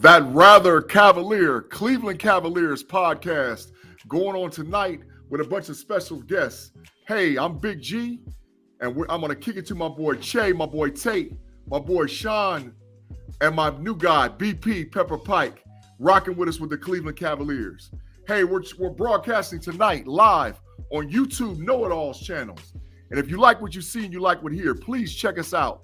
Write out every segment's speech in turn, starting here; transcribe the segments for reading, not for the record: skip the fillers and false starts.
That Rather Cavalier, Cleveland Cavaliers podcast going on tonight with a bunch of special guests. Hey, I'm Big G, and I'm going to kick it to my boy Che, my boy Tate, my boy Sean, and my new guy, BP Pepper Pike, rocking with us with the Cleveland Cavaliers. Hey, we're broadcasting tonight live on YouTube Know-It-Alls channels. And if you like what you see and you like what you hear, please check us out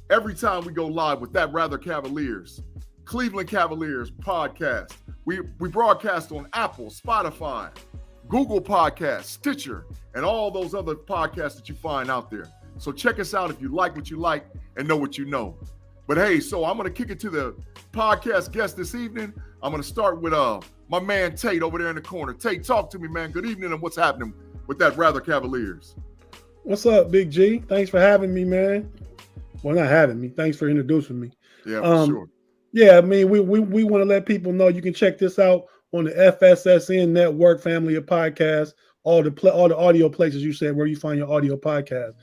every time we go live with That Rather Cavaliers. Cleveland Cavaliers podcast. We broadcast on Apple, Spotify, Google Podcasts, Stitcher, and all those other podcasts that you find out there. So check us out if you like what you like and know what you know. But hey, so I'm going to kick it to the podcast guest this evening. I'm going to start with my man Tate over there in the corner. Tate, talk to me, man. Good evening, and what's happening with That Rather Cavaliers? What's up, Big G? Thanks for having me, man. Well, not having me. Thanks for introducing me. Yeah, for sure. Yeah, I mean, we want to let people know you can check this out on the FSSN network, family of podcasts, all the audio places you said where you find your audio podcast.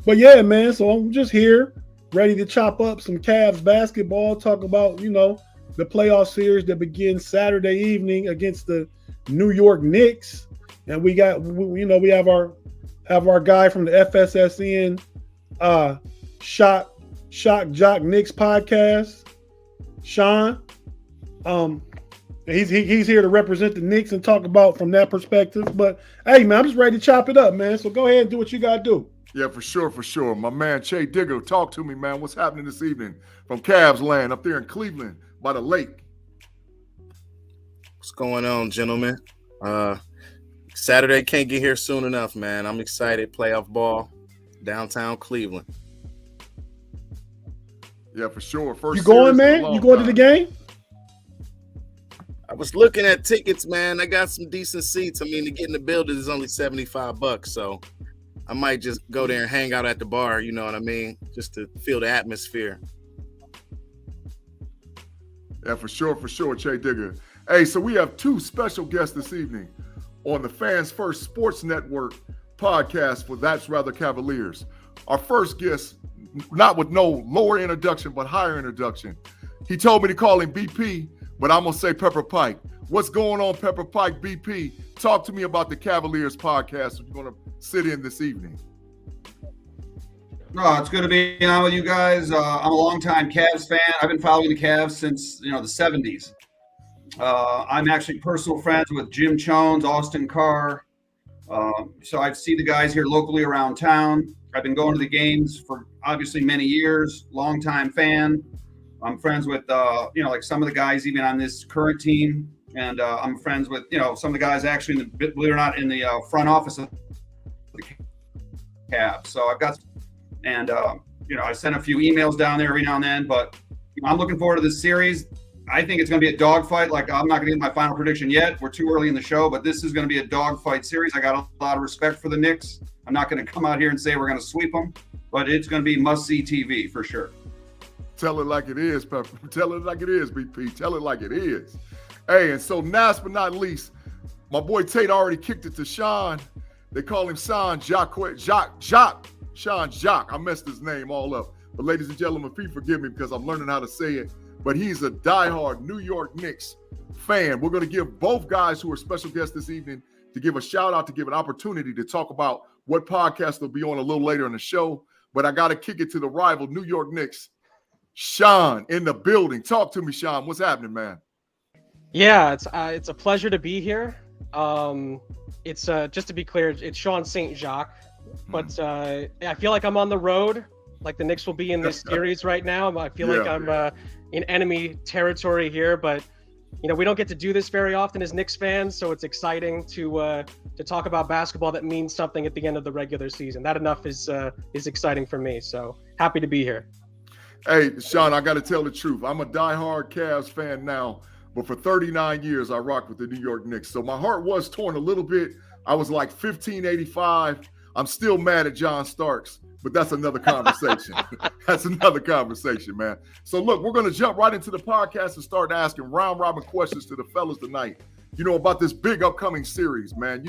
But yeah, man, so I'm just here, ready to chop up some Cavs basketball, talk about, the playoff series that begins Saturday evening against the New York Knicks. And we have our guy from the FSSN Shock Jock Knicks podcast, Sean. He's here to represent the Knicks and talk about from that perspective. But hey, man, I'm just ready to chop it up, man. So go ahead and do what you gotta do. Yeah, for sure. My man Che Digger, talk to me, man. What's happening this evening from Cavs land up there in Cleveland by the lake? What's going on, gentlemen? Saturday can't get here soon enough, man. I'm excited. Playoff ball, downtown Cleveland. Yeah, for sure. First, you going, man? You going to the game? I was looking at tickets, man. I got some decent seats. I mean, to get in the building is only $75, so I might just go there and hang out at the bar. You know what I mean? Just to feel the atmosphere. Yeah, for sure, Che Digger. Hey, so we have two special guests this evening on the Fans First Sports Network podcast for That's Rather Cavaliers. Our first guest, not with no lower introduction, but higher introduction. He told me to call him BP, but I'm going to say Pepper Pike. What's going on, Pepper Pike, BP? Talk to me about the Cavaliers podcast you're going to sit in this evening. No, it's good to be on with you guys. I'm a longtime Cavs fan. I've been following the Cavs since, the 70s. I'm actually personal friends with Jim Chones, Austin Carr. So I see the guys here locally around town. I've been going to the games for obviously many years, longtime fan. I'm friends with, like some of the guys even on this current team. And I'm friends with, some of the guys actually, believe it or not, in the front office of the Cavs. So I've got, and, I send a few emails down there every now and then, but I'm looking forward to this series. I think it's going to be a dogfight. Like, I'm not going to get my final prediction yet. We're too early in the show, but this is going to be a dogfight series. I got a lot of respect for the Knicks. I'm not going to come out here and say we're going to sweep them, but it's going to be must-see TV for sure. Tell it like it is, Pepper. Tell it like it is, BP. Tell it like it is. Hey, and so last but not least, my boy Tate already kicked it to Sean. They call him Sean Jock. Sean Jock. I messed his name all up. But ladies and gentlemen, please forgive me because I'm learning how to say it. But he's a diehard New York Knicks fan. We're going to give both guys who are special guests this evening to give a shout out, to give an opportunity to talk about what podcast they'll be on a little later in the show. But I got to kick it to the rival New York Knicks. Sean in the building. Talk to me, Sean. What's happening, man? Yeah, it's a pleasure to be here. It's just to be clear, it's Sean St. Jacques, but I feel like I'm on the road. Like the Knicks will be in this series right now. I feel like I'm in enemy territory here, but we don't get to do this very often as Knicks fans, so it's exciting to talk about basketball that means something at the end of the regular season. That enough is exciting for me. So happy to be here. Hey, Sean, I got to tell the truth. I'm a diehard Cavs fan now, but for 39 years I rocked with the New York Knicks. So my heart was torn a little bit. I was like 1585. I'm still mad at John Starks, but that's another conversation. That's another conversation, man. So look, we're going to jump right into the podcast and start asking round robin questions to the fellas tonight. about this big upcoming series, man.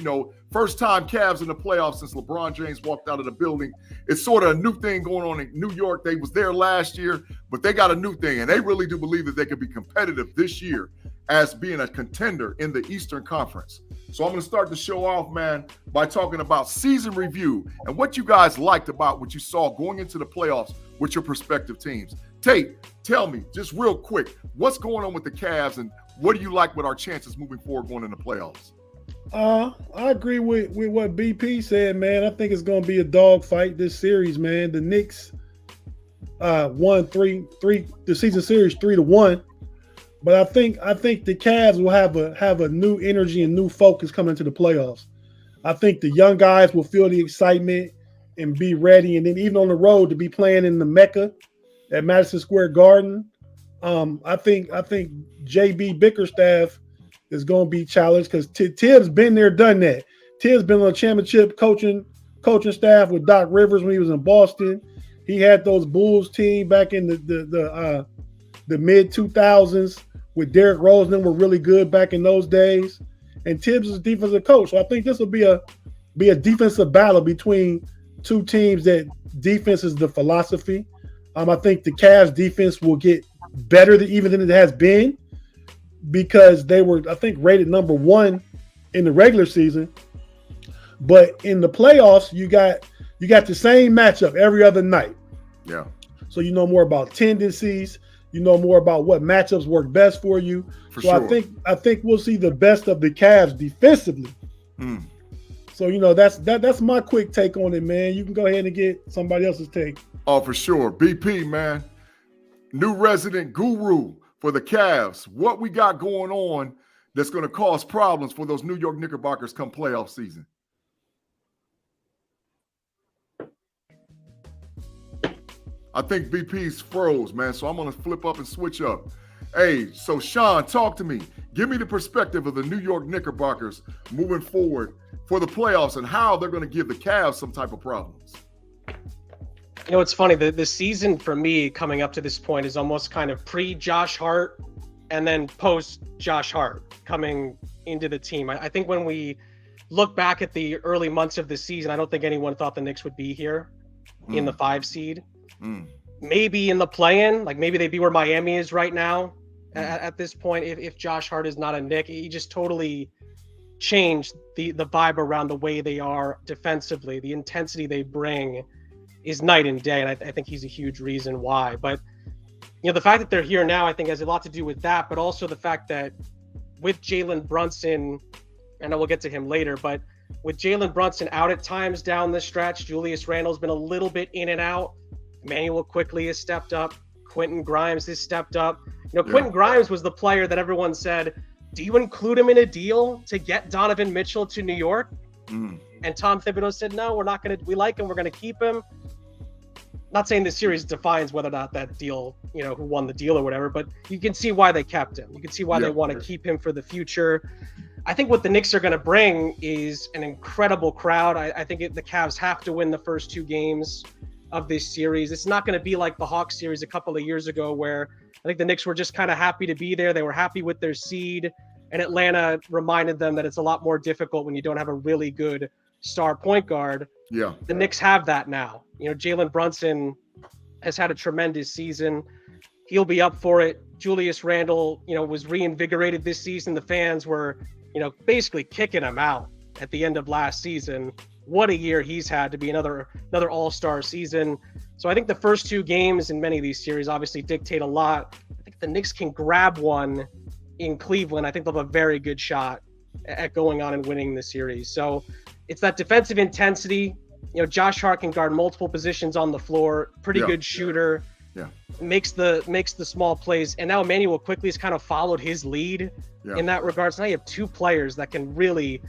First time Cavs in the playoffs since LeBron James walked out of the building. It's sort of a new thing going on in New York. They was there last year, but they got a new thing, and they really do believe that they could be competitive this year as being a contender in the Eastern Conference. So I'm going to start the show off, man, by talking about season review and what you guys liked about what you saw going into the playoffs with your prospective teams. Tate, tell me, just real quick, what's going on with the Cavs and what do you like with our chances moving forward going into the playoffs? I agree with what BP said, man. I think it's going to be a dogfight this series, man. The Knicks won the season series 3-1, but I think the Cavs will have a new energy and new focus coming into the playoffs. I think the young guys will feel the excitement and be ready, and then even on the road to be playing in the Mecca at Madison Square Garden. I think JB Bickerstaff is going to be challenged because Tibbs been there, done that. Tibbs been on a championship coaching staff with Doc Rivers when he was in Boston. He had those Bulls team back in the mid 2000s with Derrick Rose. Them were really good back in those days. And Tibbs is a defensive coach, so I think this will be a defensive battle between two teams that defense is the philosophy. I think the Cavs defense will get better even than it has been because they were, I think, rated number 1 in the regular season. But in the playoffs, you got the same matchup every other night. Yeah. So you know more about tendencies. You know more about what matchups work best for you. For so sure. I think we'll see the best of the Cavs defensively. So that's my quick take on it, man. You can go ahead and get somebody else's take. Oh, for sure. BP, man, new resident guru for the Cavs. What we got going on that's going to cause problems for those New York Knickerbockers come playoff season? I think BP's froze, man, so I'm going to flip up and switch up. Hey, so Sean, talk to me. Give me the perspective of the New York Knickerbockers moving forward for the playoffs and how they're going to give the Cavs some type of problems. It's funny. The season for me coming up to this point is almost kind of pre-Josh Hart and then post-Josh Hart coming into the team. I think when we look back at the early months of the season, I don't think anyone thought the Knicks would be here in the 5 seed. Maybe in the play-in, like maybe they'd be where Miami is right now at this point. If Josh Hart is not a Knick, he just totally changed the vibe around the way they are defensively. The intensity they bring is night and day, and I think he's a huge reason why. But the fact that they're here now, I think has a lot to do with that, but also the fact that with Jalen Brunson, and I will get to him later, but with Jalen Brunson out at times down the stretch, Julius Randle's been a little bit in and out. Emmanuel quickly has stepped up. Quentin Grimes has stepped up. Quentin Grimes was the player that everyone said, do you include him in a deal to get Donovan Mitchell to New York? And Tom Thibodeau said, no, we're not going to. We like him. We're going to keep him. Not saying the series defines whether or not that deal, who won the deal or whatever, but you can see why they kept him. You can see why they want to keep him for the future. I think what the Knicks are going to bring is an incredible crowd. I think the Cavs have to win the first 2 games of this series. It's not going to be like the Hawks series a couple of years ago where I think the Knicks were just kind of happy to be there. They were happy with their seed, and Atlanta reminded them that it's a lot more difficult when you don't have a really good star point guard. Yeah. The Knicks have that now. Jalen Brunson has had a tremendous season. He'll be up for it. Julius Randle, was reinvigorated this season. The fans were, basically kicking him out at the end of last season. What a year he's had to be another all-star season. So I think the first 2 games in many of these series obviously dictate a lot. I think the Knicks can grab one in Cleveland. I think they'll have a very good shot at going on and winning the series. So it's that defensive intensity. Josh Hart can guard multiple positions on the floor. Pretty good shooter. Yeah. Makes the small plays. And now Emmanuel quickly has kind of followed his lead in that regard. So now you have 2 players that can really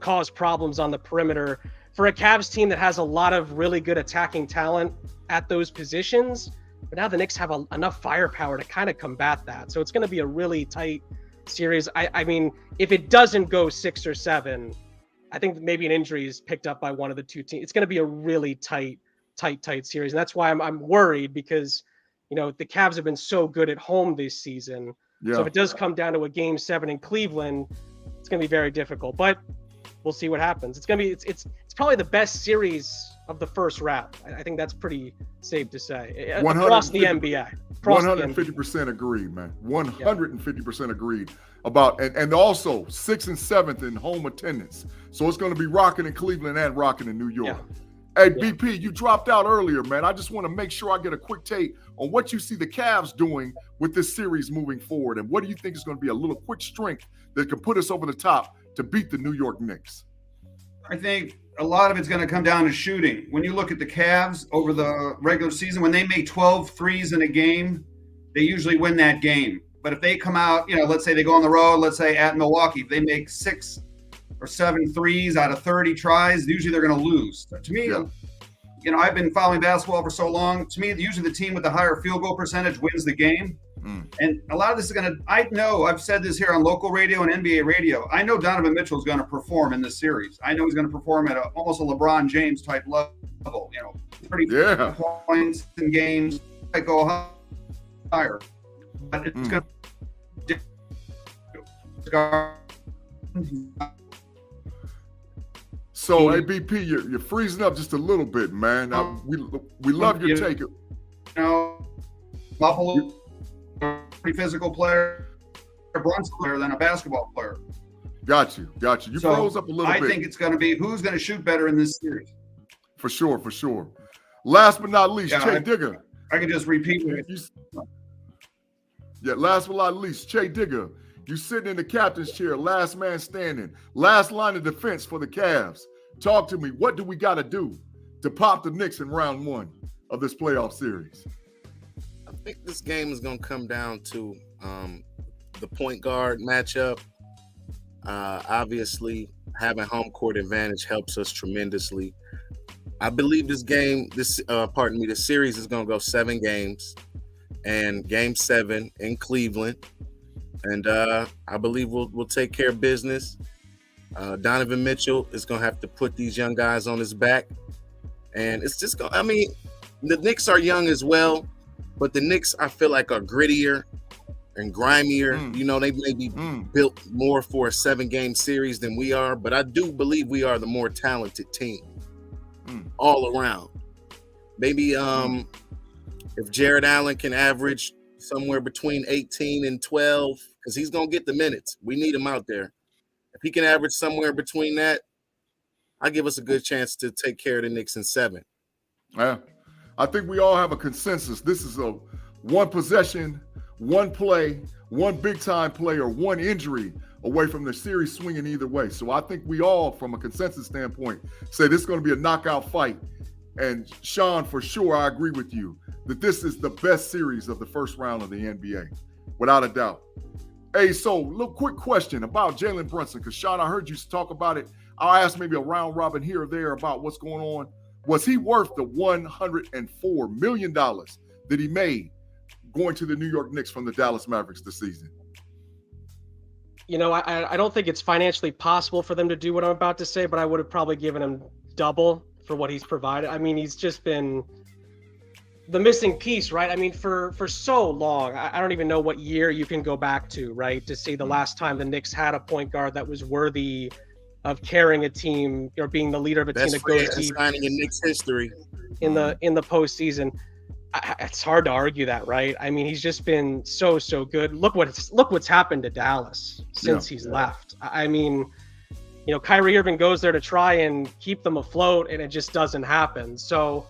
cause problems on the perimeter for a Cavs team that has a lot of really good attacking talent at those positions. But now the Knicks have enough firepower to kind of combat that. So it's going to be a really tight series. I mean, if it doesn't go 6 or 7, I think maybe an injury is picked up by one of the 2 teams. It's going to be a really tight series. And that's why I'm worried because, the Cavs have been so good at home this season. Yeah. So if it does come down to a game 7 in Cleveland, it's gonna be very difficult. But we'll see what happens. It's gonna be it's probably the best series of the first round. I think that's pretty safe to say across the NBA. 150% agreed, man. 150% agreed about, and also 6th and 7th in home attendance. So it's going to be rocking in Cleveland and rocking in New York. Hey, BP, you dropped out earlier, man. I just want to make sure I get a quick take on what you see the Cavs doing with this series moving forward, and what do you think is going to be a little quick strength that can put us over the top to beat the New York Knicks? I think a lot of it's going to come down to shooting. When you look at the Cavs over the regular season, when they make 12 threes in a game, they usually win that game. But if they come out, let's say they go on the road, let's say at Milwaukee, if they make 6 or 7 threes out of 30 tries, usually they're going to lose. To me, I've been following basketball for so long. To me, usually the team with the higher field goal percentage wins the game. And a lot of this is I've said this here on local radio and NBA radio. I know Donovan Mitchell is going to perform in this series. I know he's going to perform at almost a LeBron James type level. 30 points in games, I go higher. But it's going to. So, ABP, you're freezing up just a little bit, man. We love your take. Buffalo. Pretty physical player, a Brunson player than a basketball player. Got you. You froze up a little bit. I think it's going to be who's going to shoot better in this series. For sure. Last but not least, Che Digger. I can just repeat it. Last but not least, Che Digger. You sitting in the captain's chair, last man standing, last line of defense for the Cavs. Talk to me. What do we got to do to pop the Knicks in round 1 of this playoff series? I think this game is going to come down to the point guard matchup. Obviously, having home court advantage helps us tremendously. I believe the series is going to go 7 games, and game 7 in Cleveland. And I believe we'll take care of business. Donovan Mitchell is going to have to put these young guys on his back. And it's just going to, the Knicks are young as well. But the Knicks, I feel like, are grittier and grimier. They may be built more for a 7-game series than we are. But I do believe we are the more talented team all around. Maybe if Jared Allen can average somewhere between 18 and 12, because he's going to get the minutes. We need him out there. If he can average somewhere between that, I give us a good chance to take care of the Knicks in 7. Yeah. I think we all have a consensus. This is a 1 possession, 1 play, 1 big-time play, or 1 injury away from the series swinging either way. So I think we all, from a consensus standpoint, say this is going to be a knockout fight. And Sean, for sure, I agree with you that this is the best series of the first round of the NBA, without a doubt. Hey, so little quick question about Jalen Brunson, because Sean, I heard you talk about it. I'll ask maybe a round robin here or there about what's going on. Was he worth the $104 million that he made going to the New York Knicks from the Dallas Mavericks this season? I don't think it's financially possible for them to do what I'm about to say, but I would have probably given him double for what he's provided. He's just been the missing piece, right? For so long, I don't even know what year you can go back to, right, to see the last time the Knicks had a point guard that was worthy of carrying a team or being the leader of a team that goes deep in Knicks history in the postseason. It's hard to argue that, right? He's just been so good. Look what's happened to Dallas since he's left. Kyrie Irving goes there to try and keep them afloat, and it just doesn't happen. So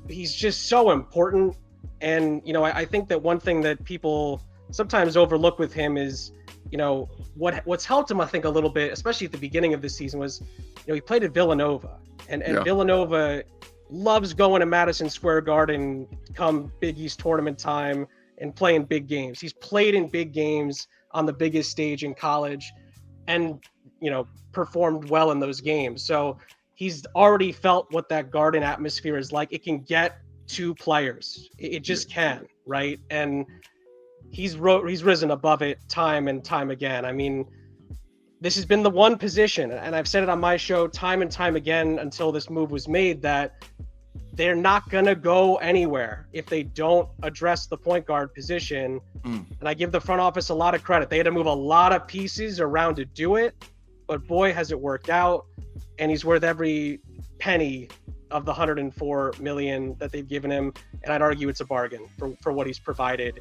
he's just so important. And I think that one thing that people sometimes overlook with him is, what's helped him, I think, a little bit, especially at the beginning of the season, was, he played at Villanova, and Villanova loves going to Madison Square Garden come Big East tournament time and playing big games. He's played in big games on the biggest stage in college and, performed well in those games. So he's already felt what that Garden atmosphere is like. It can get to players. It just can, right? And he's risen above it time and time again. This has been the one position, and I've said it on my show time and time again until this move was made, that they're not going to go anywhere if they don't address the point guard position. And I give the front office a lot of credit. They had to move a lot of pieces around to do it, but boy, has it worked out. And he's worth every penny of the $104 million that they've given him. And I'd argue it's a bargain for what he's provided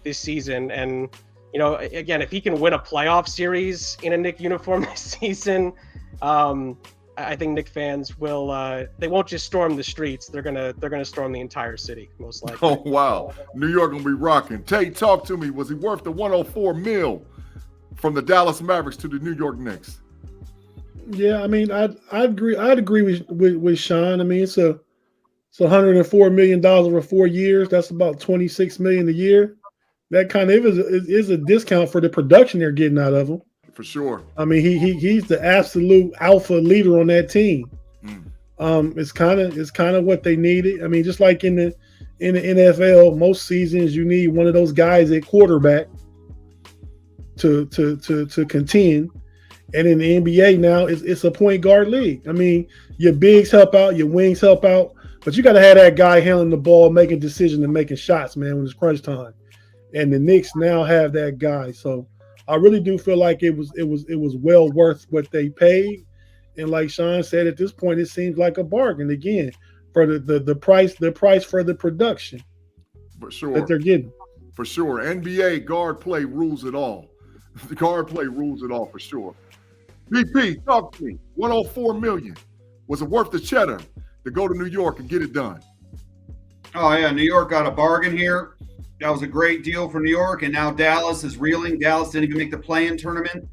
this season. And, you know, again, if he can win a playoff series in a Knick uniform this season, I think Knick fans will. They won't just storm the streets. They're gonna storm the entire city, most likely. Oh wow, New York gonna be rocking. Tate, talk to me. Was he worth the $104 million from the Dallas Mavericks to the New York Knicks? Yeah, I mean, I'd agree. I'd agree with Sean. I mean, it's $104 million over 4 years. That's about $26 million a year. That kind of is a discount for the production they're getting out of him. For sure. I mean, he's the absolute alpha leader on that team. It's kind of what they needed. I mean, just like in the NFL, most seasons you need one of those guys at quarterback to contend. And in the NBA now, it's a point guard league. I mean, your bigs help out, your wings help out, but you got to have that guy handling the ball, making decisions and making shots, man, when it's crunch time. And the Knicks now have that guy. So I really do feel like it was well worth what they paid. And like Sean said, at this point, it seems like a bargain again for the price for the production For sure. that they're getting. For sure. NBA guard play rules it all. The guard play rules it all for sure. BP, talk to me. $104 million. Was it worth the cheddar to go to New York and get it done? Oh yeah, New York got a bargain here. That was a great deal for New York, and now Dallas is reeling. Dallas didn't even make the play-in tournament.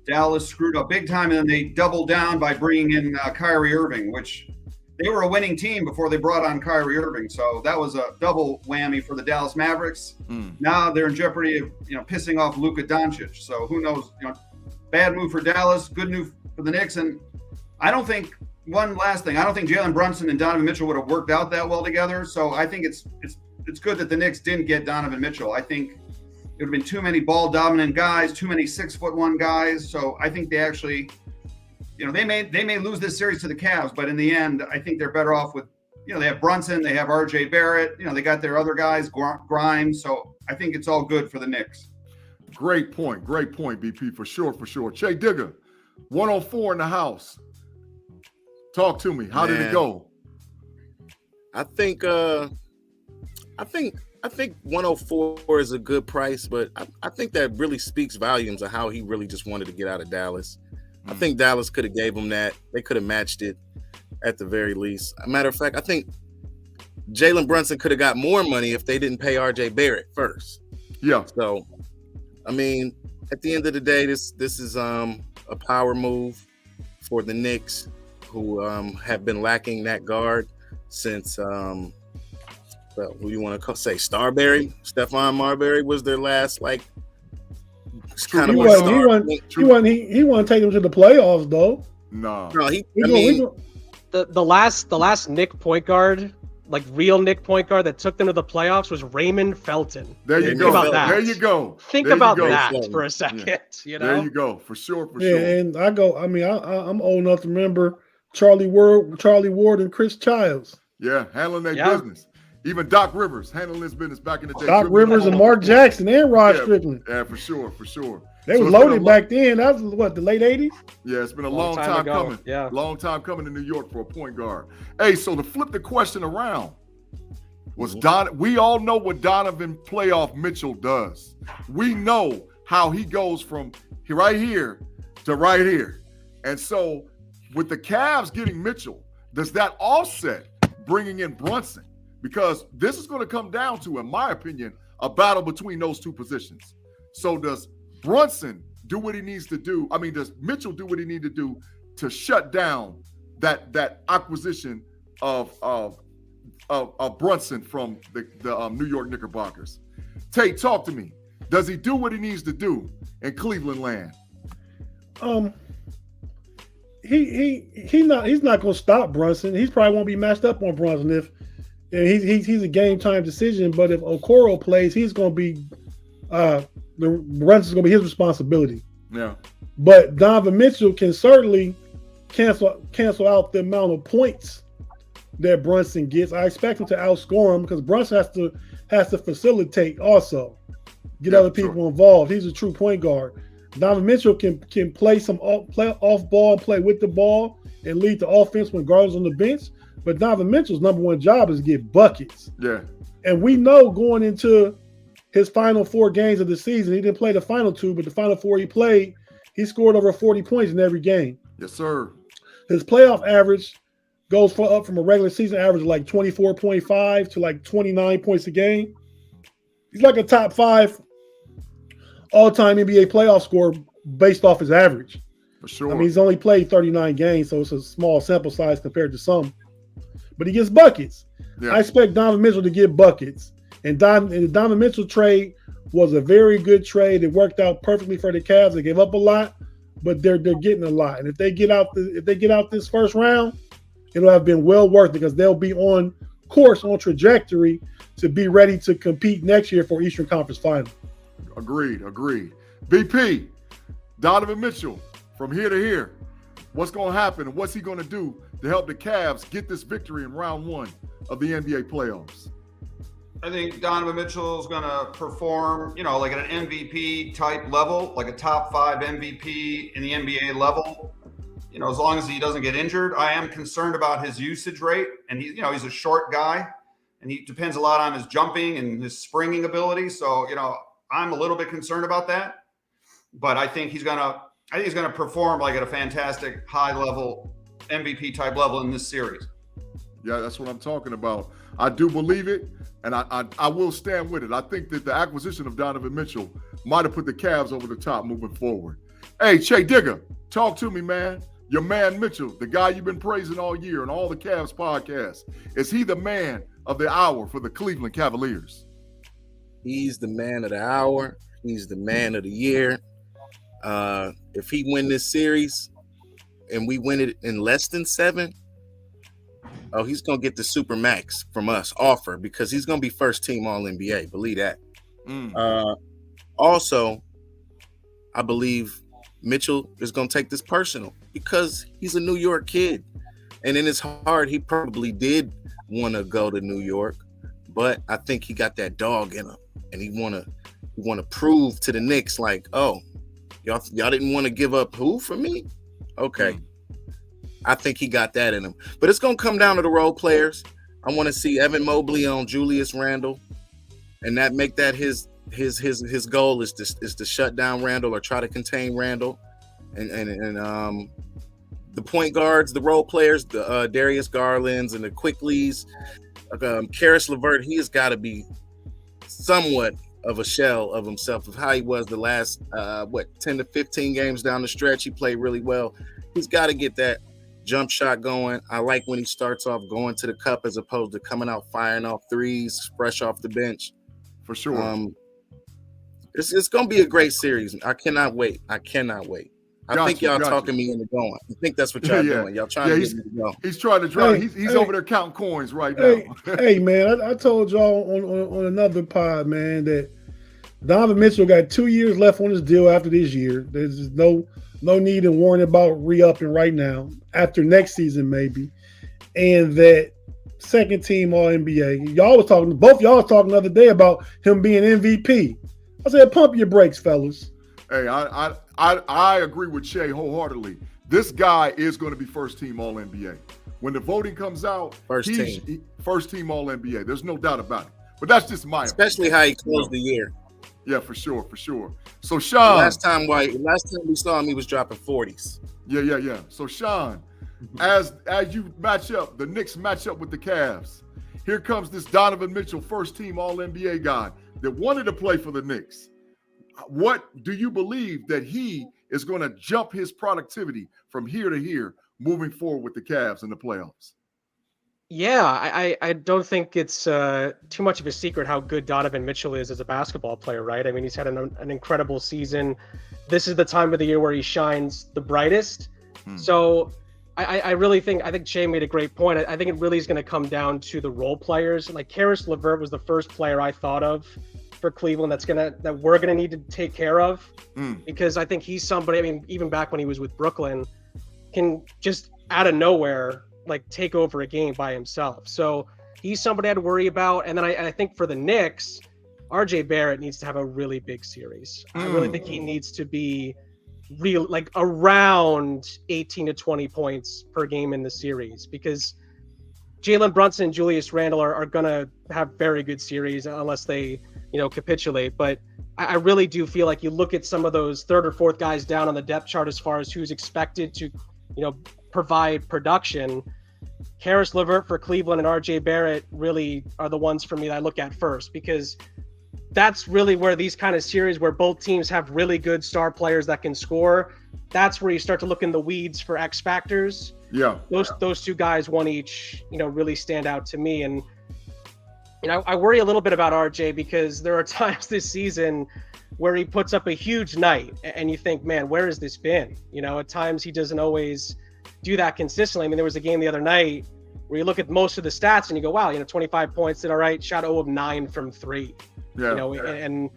Dallas screwed up big time, and then they doubled down by bringing in Kyrie Irving, which they were a winning team before they brought on Kyrie Irving. So that was a double whammy for the Dallas Mavericks. Now they're in jeopardy of pissing off Luka Doncic. So who knows? Bad move for Dallas, good move for the Knicks. And I don't think one last thing. I don't think Jalen Brunson and Donovan Mitchell would have worked out that well together. So I think it's good that the Knicks didn't get Donovan Mitchell. I think it would have been too many ball dominant guys, too many 6'1" guys. So I think they actually, they may lose this series to the Cavs, but in the end, I think they're better off with, they have Brunson, they have RJ Barrett, they got their other guys, Grimes. So I think it's all good for the Knicks. Great point, BP, for sure. Che Digger, 104 in the house. Talk to me. How did it go? I think 104 is a good price, but I think that really speaks volumes of how he really just wanted to get out of Dallas. I think Dallas could have gave him that. They could have matched it at the very least. A matter of fact, I think Jalen Brunson could have got more money if they didn't pay RJ Barrett first. Yeah. So, I mean, at the end of the day, this is a power move for the Knicks, who have been lacking that guard since who you want to say Starberry? Stephon Marbury was their last kind of he wasn't take them to the playoffs though. No, the last Knick point guard, like real Knick point guard that took them to the playoffs was Raymond Felton. There you go. There you go. Think about that for a second. Yeah. There you go. For sure. And I'm old enough to remember Charlie Ward and Chris Childs. Yeah, handling their business. Even Doc Rivers handling his business back in the day. Doc Rivers and Mark Jackson and Rod Strickland. Yeah, for sure. They was loaded back then. That was the late 80s? Yeah, it's been a long time coming. Yeah. Long time coming to New York for a point guard. Hey, so to flip the question around, we all know what Donovan Playoff Mitchell does. We know how he goes from right here to right here. And so with the Cavs getting Mitchell, does that offset bringing in Brunson? Because this is going to come down to, in my opinion, a battle between those two positions. So does Brunson do what he needs to do? I mean, does Mitchell do what he needs to do to shut down that acquisition of Brunson from the New York Knickerbockers? Tate, talk to me. Does he do what he needs to do in Cleveland land? He's not going to stop Brunson. He probably won't be matched up on Brunson if he's a game time decision. But if Okoro plays, he's going to be Brunson's going to be his responsibility. Yeah. But Donovan Mitchell can certainly cancel out the amount of points that Brunson gets. I expect him to outscore him because Brunson has to facilitate also, get other people involved. He's a true point guard. Donovan Mitchell can play off ball, play with the ball, and lead the offense when guards on the bench. But Donovan Mitchell's number one job is to get buckets. Yeah. And we know going into his final 4 games of the season, he didn't play the final 2, but the final 4 he played, he scored over 40 points in every game. Yes, sir. His playoff average goes up from a regular season average of like 24.5 to like 29 points a game. He's like a top 5 all-time NBA playoff scorer based off his average. For sure. I mean, he's only played 39 games, so it's a small sample size compared to some. But he gets buckets. Yeah. I expect Donovan Mitchell to get buckets. And the Donovan Mitchell trade was a very good trade. It worked out perfectly for the Cavs. They gave up a lot, but they're getting a lot. And if they get out this first round, it'll have been well worth it because they'll be on course, on trajectory to be ready to compete next year for Eastern Conference Final. Agreed. BP, Donovan Mitchell, from here to here, what's going to happen and what's he going to do to help the Cavs get this victory in round 1 of the NBA playoffs? I think Donovan Mitchell is going to perform, like at an MVP type level, like a top 5 MVP in the NBA level. As long as he doesn't get injured. I am concerned about his usage rate, and he's a short guy, and he depends a lot on his jumping and his springing ability. So, I'm a little bit concerned about that, but I think he's going to perform like at a fantastic high level MVP type level in this series. Yeah, that's what I'm talking about. I do believe it, and I will stand with it. I think that the acquisition of Donovan Mitchell might have put the Cavs over the top moving forward. Hey, Che Digger, talk to me, man. Your man Mitchell, the guy you've been praising all year on all the Cavs podcasts, is he the man of the hour for the Cleveland Cavaliers? He's the man of the hour. He's the man of the year. If he win this series and we win it in less than 7, he's going to get the super max from us offer because he's going to be first team all NBA. Believe that. Also, I believe Mitchell is going to take this personal because he's a New York kid. And in his heart, he probably did want to go to New York, but I think he got that dog in him. And he want to prove to the Knicks like, oh, y'all didn't want to give up who for me? Okay. I think he got that in him. But it's going to come down to the role players. I want to see Evan Mobley on Julius Randle, and that make that his goal is to shut down Randle or try to contain Randle. And the point guards, the role players, the Darius Garlands and the Quickleys, Karis LeVert, he has got to be somewhat of a shell of himself of how he was the last 10 to 15 games down the stretch. He played really well. He's got to get that jump shot going. I like when he starts off going to the cup as opposed to coming out firing off threes fresh off the bench. For sure. It's going to be a great series. I cannot wait. I think y'all talking me into going. I think that's what y'all doing. Y'all trying to get me to go. He's trying to drive. He's over there counting coins right now. Hey, man, I told y'all on another pod, man, that Donovan Mitchell got 2 years left on his deal after this year. There's no need in worrying about re-upping right now. After next season, maybe. And that second team All-NBA. Both y'all was talking the other day about him being MVP. I said, pump your brakes, fellas. Hey, I agree with Shea wholeheartedly. This guy is going to be first team All-NBA. When the voting comes out, first team All-NBA. There's no doubt about it. But that's just my especially how he closed the year. Yeah, for sure. So Sean, last time we saw him, he was dropping 40s. Yeah. So Sean, as you match up, the Knicks match up with the Cavs. Here comes this Donovan Mitchell, first team All-NBA guy that wanted to play for the Knicks. What do you believe that he is going to jump his productivity from here to here moving forward with the Cavs in the playoffs? Yeah, I don't think it's too much of a secret how good Donovan Mitchell is as a basketball player, right? I mean, he's had an incredible season. This is the time of the year where he shines the brightest. So I really think Jay made a great point. I think it really is going to come down to the role players. Like Karis LeVert was the first player I thought of for Cleveland that we're gonna need to take care of because I think he's somebody. I mean, even back when he was with Brooklyn, can just out of nowhere like take over a game by himself. So he's somebody I'd worry about. And then I think for the Knicks, RJ Barrett needs to have a really big series. I really think he needs to be real, like around 18 to 20 points per game in the series, because Jalen Brunson and Julius Randle are going to have very good series unless they, capitulate. But I really do feel like you look at some of those third or fourth guys down on the depth chart as far as who's expected to, provide production. Karis LeVert for Cleveland and RJ Barrett really are the ones for me that I look at first, because that's really where these kind of series where both teams have really good star players that can score, that's where you start to look in the weeds for X factors. Yeah. Those two guys, one each, really stand out to me. And, I worry a little bit about RJ because there are times this season where he puts up a huge night and you think, man, where has this been? At times he doesn't always do that consistently. I mean, there was a game the other night where you look at most of the stats and you go, wow, 25 points, did all right, shot 0 of 9 from 3. Yeah. And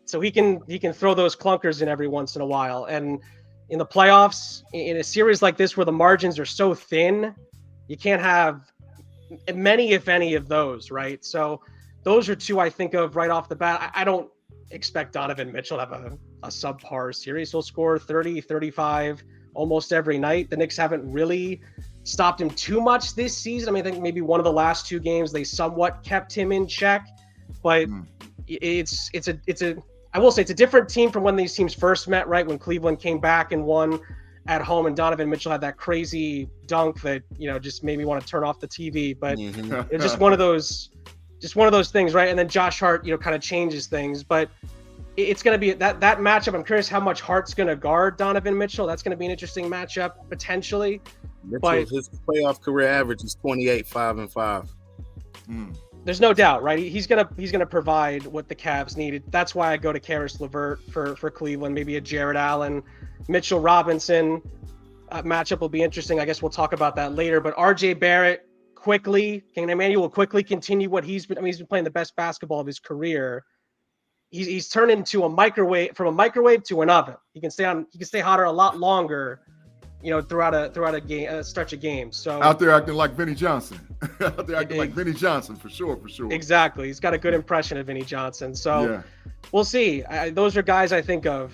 so he can throw those clunkers in every once in a while. And in the playoffs, in a series like this where the margins are so thin, you can't have many, if any, of those, right? So those are two I think of right off the bat. I don't expect Donovan Mitchell to have a subpar series. He'll score 30, 35 almost every night. The Knicks haven't really stopped him too much this season. I mean, I think maybe one of the last 2 games they somewhat kept him in check, but I will say it's a different team from when these teams first met, right? When Cleveland came back and won at home and Donovan Mitchell had that crazy dunk that, just made me want to turn off the TV. But it's just one of those things, right? And then Josh Hart, kind of changes things. But it's going to be that matchup. I'm curious how much Hart's going to guard Donovan Mitchell. That's going to be an interesting matchup potentially. But his playoff career average is 28, 5 and 5. There's no doubt, right? He's gonna provide what the Cavs needed. That's why I go to Karis LeVert for Cleveland, maybe a Jared Allen, Mitchell Robinson matchup will be interesting. I guess we'll talk about that later. But RJ Barrett will quickly continue what he's been. I mean, he's been playing the best basketball of his career. He's turned into a microwave to an oven. He can stay hotter a lot longer, throughout a game, stretch of games. So out there acting like Vinny Johnson. Like Vinny Johnson for sure. Exactly. He's got a good impression of Vinny Johnson. So We'll see. Those are guys I think of,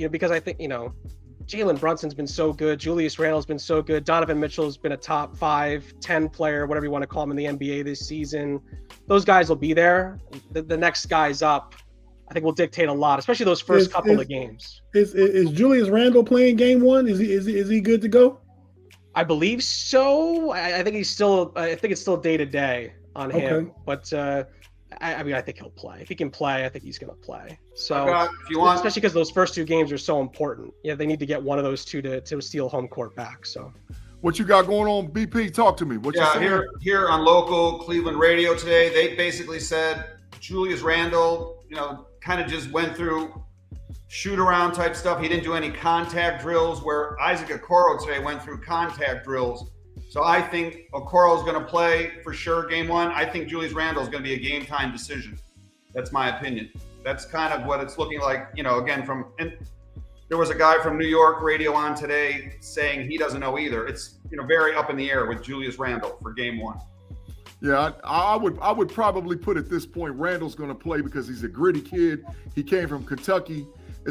because I think, Jalen Brunson's been so good. Julius Randle's been so good. Donovan Mitchell's been a top 5, 10 player, whatever you want to call him in the NBA this season. Those guys will be there. The next guys up, I think, will dictate a lot, especially those first couple of games. Is Julius Randle playing game 1? Is he good to go? I believe so. I think he's still. I think it's still day to day on him. But I mean, I think he'll play. If he can play, I think he's going to play. So, if you want, especially because those first 2 games are so important. They need to get one of those 2 to steal home court back. So, what you got going on, BP? Talk to me. What you saying? Here on local Cleveland radio today, they basically said Julius Randle, kind of just went through shoot around type stuff. He didn't do any contact drills, where Isaac Okoro today went through contact drills. So I think Okoro is going to play for sure game 1. I think Julius Randle is going to be a game time decision. That's my opinion. That's kind of what it's looking like, again, and there was a guy from New York radio on today saying he doesn't know either. It's, very up in the air with Julius Randle for game 1. Yeah, I would probably put at this point Randall's going to play because he's a gritty kid. He came from Kentucky.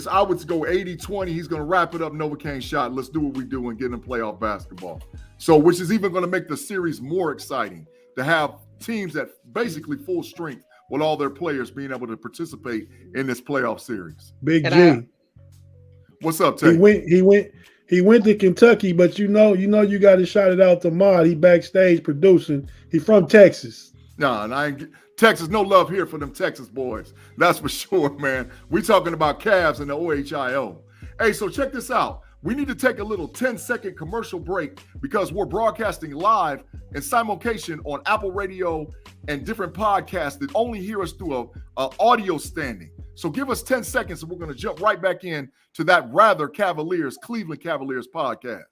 I would go 80-20. He's going to wrap it up, Novocaine shot. Let's do what we do and get in playoff basketball. So, which is even going to make the series more exciting to have teams at basically full strength with all their players being able to participate in this playoff series. Big G. What's up, Tate? He went to Kentucky, but you got to shout it out to Mod. He backstage producing. He from Texas. No, and I ain't Texas, no love here for them Texas boys. That's for sure, man. We talking about Cavs and the OHIO. Hey, so check this out. We need to take a little 10-second commercial break because we're broadcasting live and simulcation on Apple Radio and different podcasts that only hear us through a audio standing. So give us 10 seconds and we're going to jump right back in to that rather Cleveland Cavaliers podcast.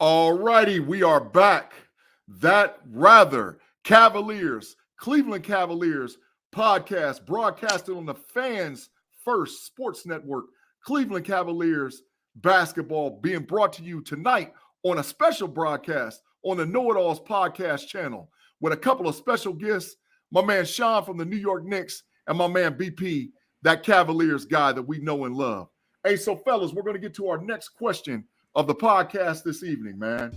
All righty, we are back. that rather Cavaliers, Cleveland Cavaliers podcast broadcasted on the Fans First Sports Network. Cleveland Cavaliers basketball being brought to you tonight on a special broadcast on the Know It Alls podcast channel with a couple of special guests, my man Sean from the New York Knicks and my man BP, that Cavaliers guy that we know and love. Hey, so fellas, we're going to get to our next question of the podcast this evening, man.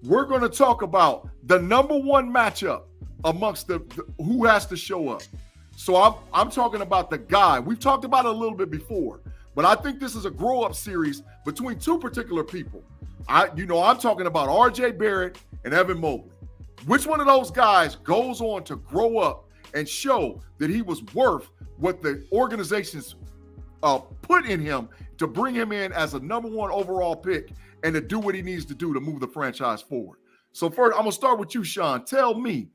We're going to talk about the number one matchup amongst the who has to show up. So I'm talking about the guy. We've talked about it a little bit before, but I think this is a grow-up series between two particular people. I'm talking about RJ Barrett and Evan Mobley. Which one of those guys goes on to grow up and show that he was worth what the organizations put in him to bring him in as a number one overall pick and to do what he needs to do to move the franchise forward? So first, I'm gonna start with you, Sean. Tell me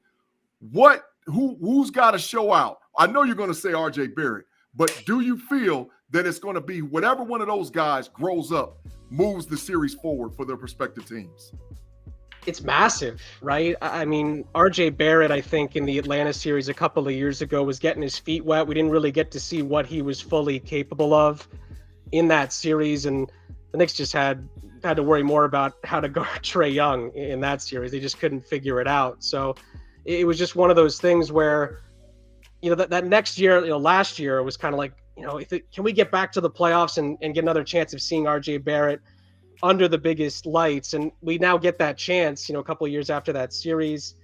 who's got to show out? I know you're gonna say RJ Barrett, but do you feel that it's gonna be whatever one of those guys grows up, moves the series forward for their respective teams? It's massive, right? I mean, RJ Barrett, I think in the Atlanta series a couple of years ago was getting his feet wet. We didn't really get to see what he was fully capable of in that series, and the Knicks just had to worry more about how to guard Trae Young in that series. They just couldn't figure it out. So it was just one of those things where, that next year, last year was kind of like, can we get back to the playoffs and get another chance of seeing RJ Barrett under the biggest lights? And we now get that chance, a couple of years after that series.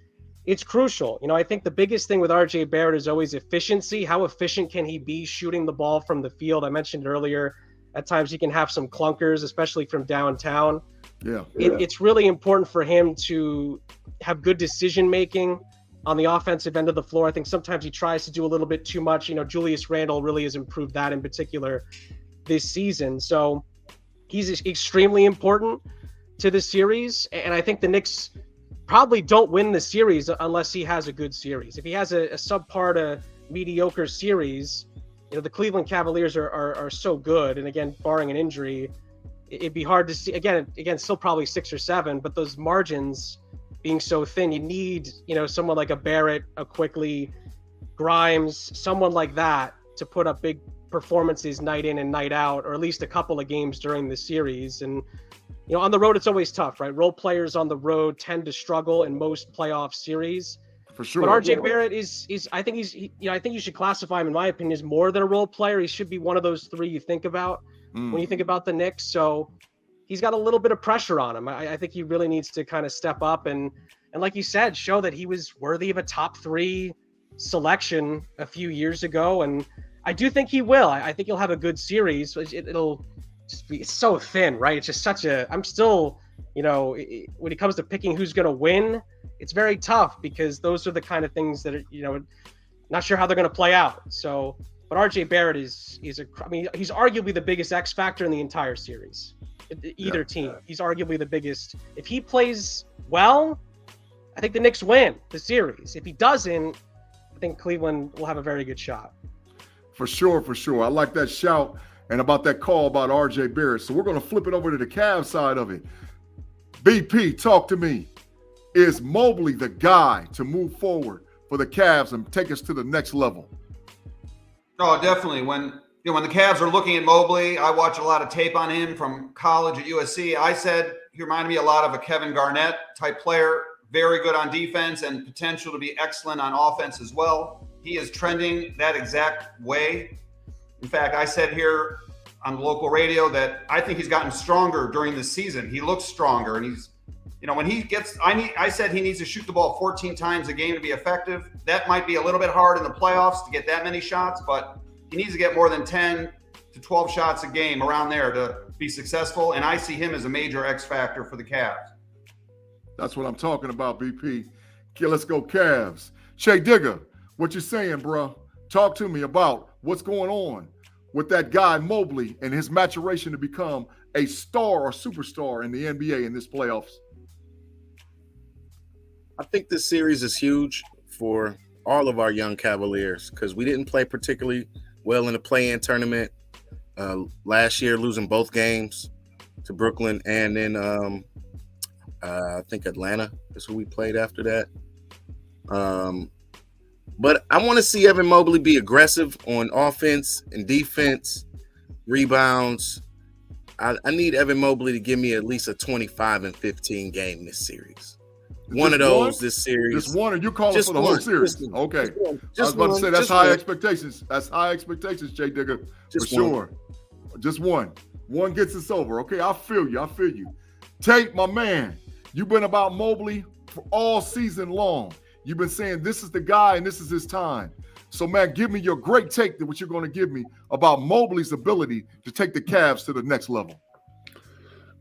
It's crucial. I think the biggest thing with RJ Barrett is always efficiency. How efficient can he be shooting the ball from the field? I mentioned earlier, at times he can have some clunkers, especially from downtown. It's really important for him to have good decision-making on the offensive end of the floor. I think sometimes he tries to do a little bit too much. Julius Randle really has improved that in particular this season. So he's extremely important to the series. And I think the Knicks probably don't win the series unless he has a good series. If he has a subpar to mediocre series, the Cleveland Cavaliers are so good. And again, barring an injury, it'd be hard to see. Again, still probably 6 or 7, but those margins being so thin, you need, someone like a Barrett, a Quickly, Grimes, someone like that to put up big performances night in and night out, or at least a couple of games during the series. And, on the road, it's always tough, right? Role players on the road tend to struggle in most playoff series. For sure. But RJ Barrett I think I think you should classify him, in my opinion, as more than a role player. He should be one of those three you think about when you think about the Knicks. So he's got a little bit of pressure on him. I think he really needs to kind of step up and like you said, show that he was worthy of a top 3 selection a few years ago. And I do think he will. I think he'll have a good series. It'll just be so thin, right? It's just I'm still, when it comes to picking who's going to win, it's very tough because those are the kind of things that are, not sure how they're going to play out. So, but RJ Barrett he's arguably the biggest X factor in the entire series. Either team, he's arguably the biggest. If he plays well, I think the Knicks win the series. If he doesn't, I think Cleveland will have a very good shot. For sure. I like that shout and about that call about RJ Barrett. So we're going to flip it over to the Cavs side of it. BP, talk to me. Is Mobley the guy to move forward for the Cavs and take us to the next level? Oh, definitely. When the Cavs are looking at Mobley, I watch a lot of tape on him from college at USC. I said he reminded me a lot of a Kevin Garnett type player, very good on defense and potential to be excellent on offense as well. He is trending that exact way. In fact, I said here on the local radio that I think he's gotten stronger during the season. He looks stronger, and he's, when he gets, I said he needs to shoot the ball 14 times a game to be effective. That might be a little bit hard in the playoffs to get that many shots, but he needs to get more than 10 to 12 shots a game around there to be successful. And I see him as a major X factor for the Cavs. That's what I'm talking about, BP. Okay, let's go Cavs. Shay Digger, what you saying, bro? Talk to me about what's going on with that guy Mobley and his maturation to become a star or superstar in the NBA in this playoffs. I think this series is huge for all of our young Cavaliers because we didn't play particularly well in the play-in tournament last year, losing both games to Brooklyn, and then I think Atlanta is who we played after that. But I want to see Evan Mobley be aggressive on offense and defense, rebounds. I need Evan Mobley to give me at least a 25 and 15 game this series. One of those this series. Just one, or you calling for the whole series? Okay. I was about to say that's high expectations. That's high expectations, Jay Digger, for sure. Just one. One gets us over. Okay, I feel you. Tate, my man, you've been about Mobley for all season long. You've been saying this is the guy and this is his time. So, man, give me your great take that what you're going to give me about Mobley's ability to take the Cavs to the next level.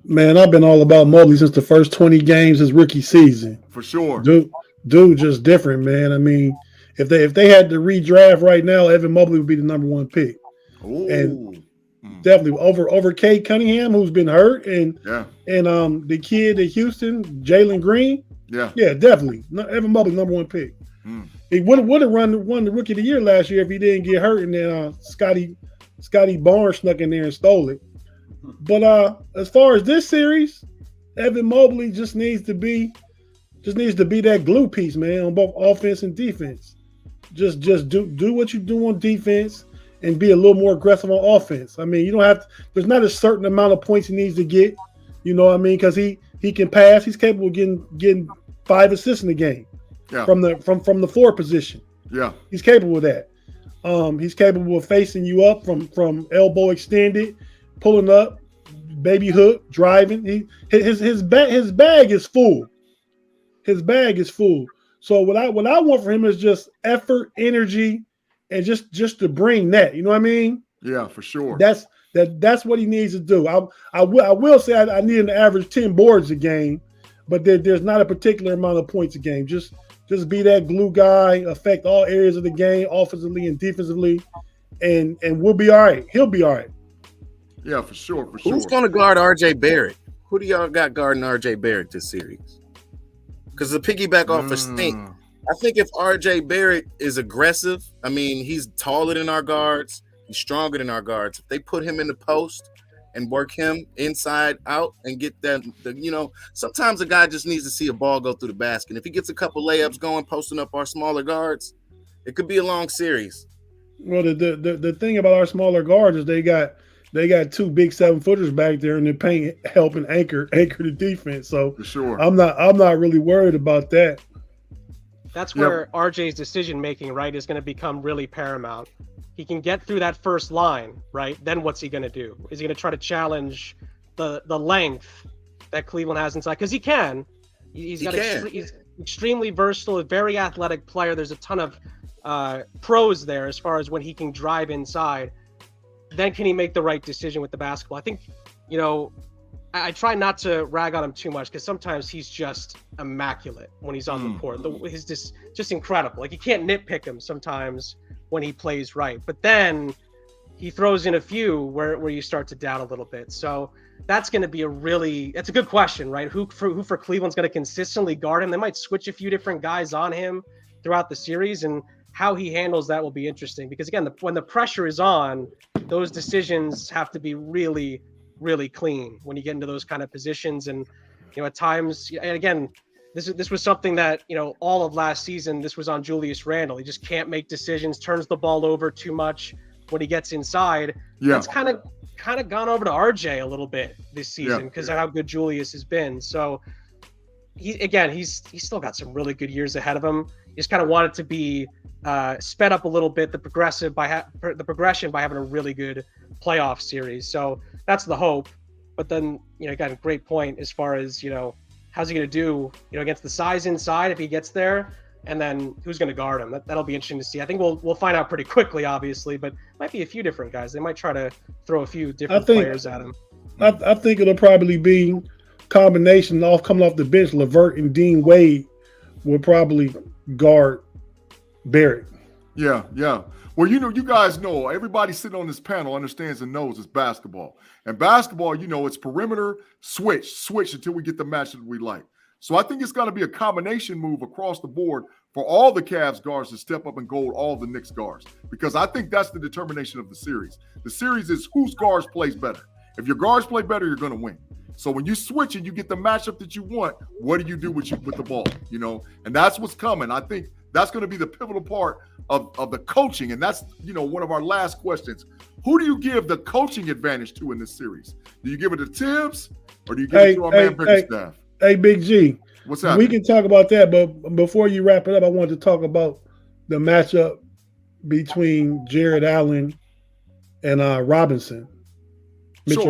Man, I've been all about Mobley since the first 20 games his rookie season. For sure. Dude just different, man. I mean, if they had to redraft right now, Evan Mobley would be the number one pick. Ooh. And definitely over Cade Cunningham, who's been hurt, and the kid at Houston, Jalen Green. Yeah, definitely. Evan Mobley, number one pick. He would have won the Rookie of the Year last year if he didn't get hurt, and then Scotty Barnes snuck in there and stole it. But as far as this series, Evan Mobley just needs to be that glue piece, man, on both offense and defense. Just do what you do on defense and be a little more aggressive on offense. I mean, you don't have to, there's not a certain amount of points he needs to get, you know what I mean? Because he can pass. He's capable of getting 5 assists in the game from the 4 position. Yeah, he's capable of that. He's capable of facing you up from elbow extended, pulling up, baby hook, driving. His bag is full. His bag is full. So what I want from him is just effort, energy, and just to bring that. You know what I mean? Yeah, for sure. That's what he needs to do. I will say I need him to average 10 boards a game, but there's not a particular amount of points a game. Just be that glue guy, affect all areas of the game, offensively and defensively, and we'll be all right. He'll be all right. Yeah, for sure. Who's going to guard R.J. Barrett? Who do y'all got guarding R.J. Barrett this series? Because the piggyback off of Stink, I think if R.J. Barrett is aggressive, I mean, he's taller than our guards, he's stronger than our guards. If they put him in the post and work him inside out and get that, sometimes a guy just needs to see a ball go through the basket. And if he gets a couple layups going, posting up our smaller guards, it could be a long series. Well, the thing about our smaller guards is they got 2 big 7-footers back there in the paint helping anchor the defense. So for sure, I'm not really worried about that. That's where RJ's decision making, right, is going to become really paramount. He can get through that first line, right? Then what's he going to do? Is he going to try to challenge the length that Cleveland has inside? Because he can. He's extremely versatile, a very athletic player. There's a ton of pros there as far as when he can drive inside. Then can he make the right decision with the basketball? I think, I try not to rag on him too much because sometimes he's just immaculate when he's on the court. He's just incredible. Like, you can't nitpick him sometimes when he plays right. But then he throws in a few where you start to doubt a little bit. So that's going to be that's a good question, right? Who for Cleveland's going to consistently guard him? They might switch a few different guys on him throughout the series, and how he handles that will be interesting. Because again, when the pressure is on, those decisions have to be really, really clean when you get into those kind of positions. And at times, and again, this was something that all of last season, this was on Julius Randle. He just can't make decisions, turns the ball over too much when he gets inside. That's kind of gone over to RJ a little bit this season because of how good Julius has been. So he's still got some really good years ahead of him. He just kind of wanted to be sped up a little bit, the progression by having a really good playoff series. So that's the hope. But then, got a great point as far as, how's he going to do, against the size inside if he gets there, and then who's going to guard him. That'll be interesting to see. I think we'll find out pretty quickly, obviously, but might be a few different guys. They might try to throw a few different players at him. I think it'll probably be combination coming off the bench. LeVert and Dean Wade will probably guard Barrett. Yeah. Well, you guys know, everybody sitting on this panel understands and knows it's basketball. And basketball, it's perimeter, switch until we get the match that we like. So I think it's got to be a combination move across the board for all the Cavs guards to step up and goal all the Knicks guards, because I think that's the determination of the series. The series is whose guards plays better. If your guards play better, you're going to win. So when you switch and you get the matchup that you want, what do you do with the ball? You know, and that's what's coming. I think that's going to be the pivotal part of the coaching. And that's, you know, one of our last questions. Who do you give the coaching advantage to in this series? Do you give it to Tibbs or do you give it to our man Bickerstaff? Hey, Big G. What's that? We can talk about that, but before you wrap it up, I wanted to talk about the matchup between Jared Allen and Mitchell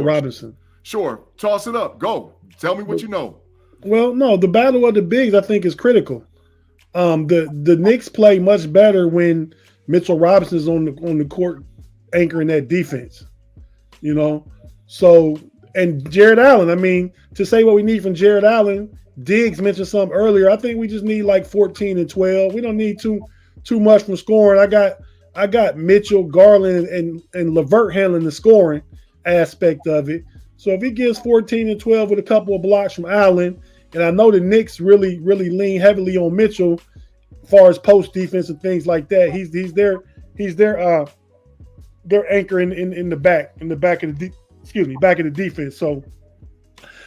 Robinson. Sure. Toss it up. Go. Tell me what you know. Well, no, the battle of the bigs, I think, is critical. The Knicks play much better when Mitchell Robinson is on the court anchoring that defense. You know? So, and Jared Allen, I mean, to say what we need from Jared Allen, Diggs mentioned something earlier. I think we just need like 14 and 12. We don't need too much from scoring. I got Mitchell, Garland, and LeVert handling the scoring aspect of it. So if he gives 14 and 12 with a couple of blocks from Allen, and I know the Knicks really lean heavily on Mitchell as far as post defense and things like that. He's their anchor in the back of the defense. So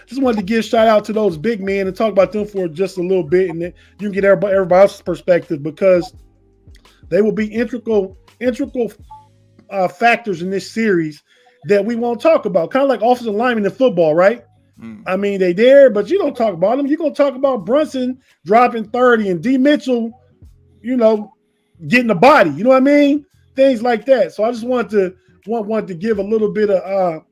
just wanted to give a shout out to those big men and talk about them for just a little bit, and then you can get everybody else's perspective, because they will be integral factors in this series that we won't talk about. Kind of like offensive linemen in football, right? I mean, they there, but you don't talk about them. You're going to talk about Brunson dropping 30 and D. Mitchell, you know, getting the body. You know what I mean? Things like that. So I just wanted to give a little bit of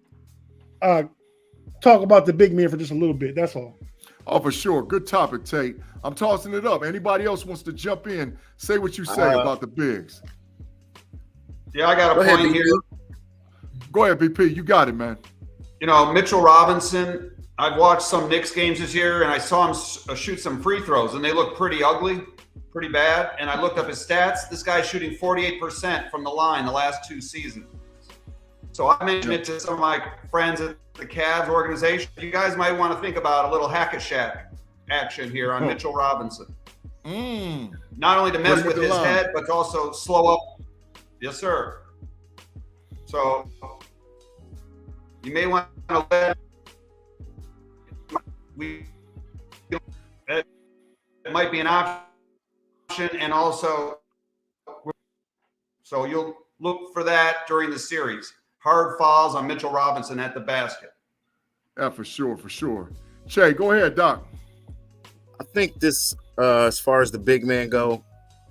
talk about the big men for just a little bit. That's all. Oh, for sure. Good topic, Tate. I'm tossing it up. Anybody else wants to jump in, say what you say about the bigs. Yeah, I got a point here. Go ahead, BP. You got it, man. You know, Mitchell Robinson, I've watched some Knicks games this year, and I saw him shoot some free throws, and they look pretty ugly, pretty bad. And I looked up his stats. This guy's shooting 48% from the line the last 2 seasons. So I mentioned it to some of my friends at the Cavs organization. You guys might want to think about a little hack-a-shack action here on Mitchell Robinson. Not only to mess with his head, but to also slow up. Yes, sir. So you may want to let it might be an option, and also so you'll look for that during the series. Hard fouls on Mitchell Robinson at the basket. Yeah, for sure, for sure. Che, go ahead, Doc. I think this, as far as the big man go,